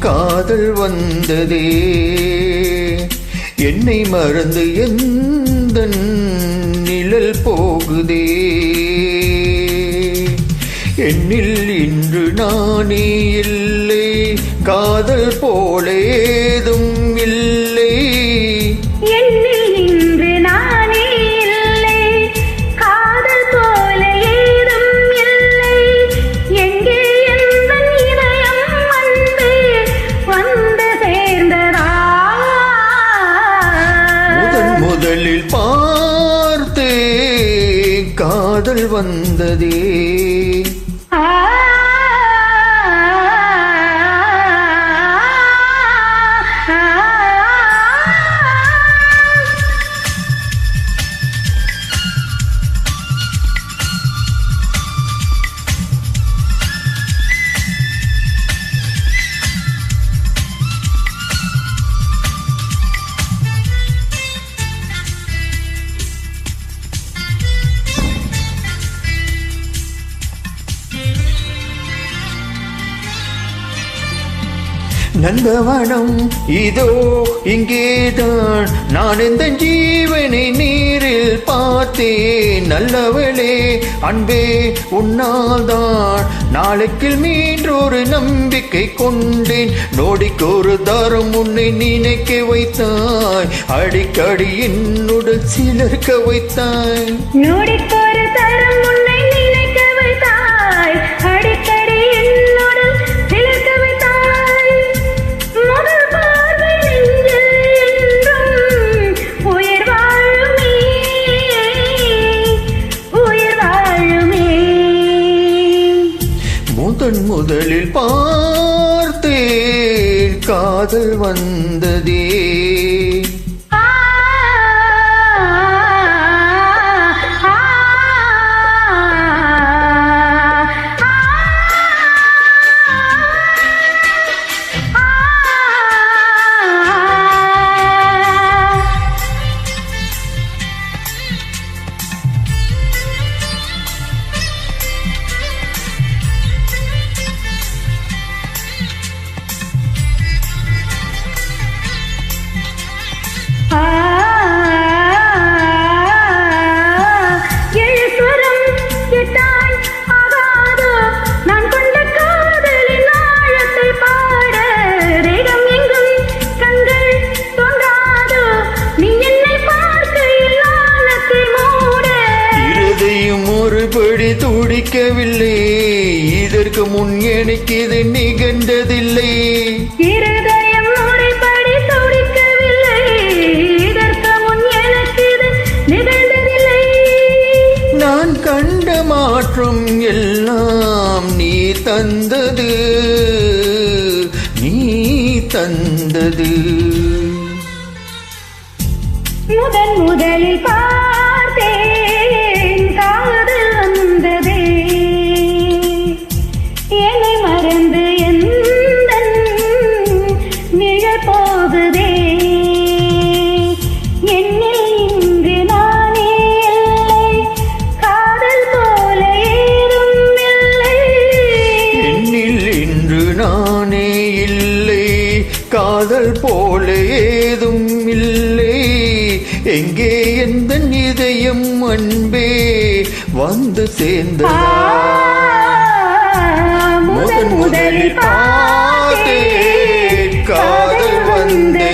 காதல் வந்ததே என்னை மறந்து எந்த நிழல் போகுதே என்னில் இன்று நானே இல்லை காதல் போல ஏதும் இல்லை என்னில் இன்று நானே இல்லை காதல் போல ஏதும் இல்லை எங்கே எந்தன் இதயம் வந்து சேர்ந்ததா முதலில் பார்த்தே காதல் வந்ததே நந்தவனம் இதோ இங்கேதான் நான் எந்த ஜீவனை நீரில் பார்த்தேன் நல்லவளே அன்பே உன்னால்தான் நாளைக்கு மீண்டொரு நம்பிக்கை கொண்டேன் நோடிக்கொரு தரம் உன்னை நினைக்க வைத்தாய் அடிக்கடி என்னுடன் சிலர்க்க வைத்தாய் நோடிக்கொரு தரம் உன்னை நினைக்க வைத்தாய் அடிக்கடி என்னுடன் சிலர்க்க வைத்தாய் முதல் பார்வை நெஞ்சில் என்றும் உயிர் வாழுமே முதலில் பார்த்தேன் காதல் வந்ததே துடிக்கவில்லை இதற்கு முன் எனக்கு இது நிகழ்ந்ததில்லை இருதயம் முறைப்படி துடிக்கவில்லை இதற்கு முன் எனக்கு இது நிகழ்ந்ததில்லை நான் கண்ட மாற்றம் எல்லாம் நீ தந்தது முதலில் பார்த்தேன் காதல் வந்ததே என்னை மறந்து எந்த நிழல் போகுதே என்னில் இன்று நானே இல்லை காதல் போல ஏதும் இல்லை என்னில் இன்று நானே இல்லை காதல் போல ஏதும் இல்லை எங்கே எந்த இதயம் அன்பே வந்து சேர்ந்ததா முதலில் பார்த்தேன் காதல் வந்ததே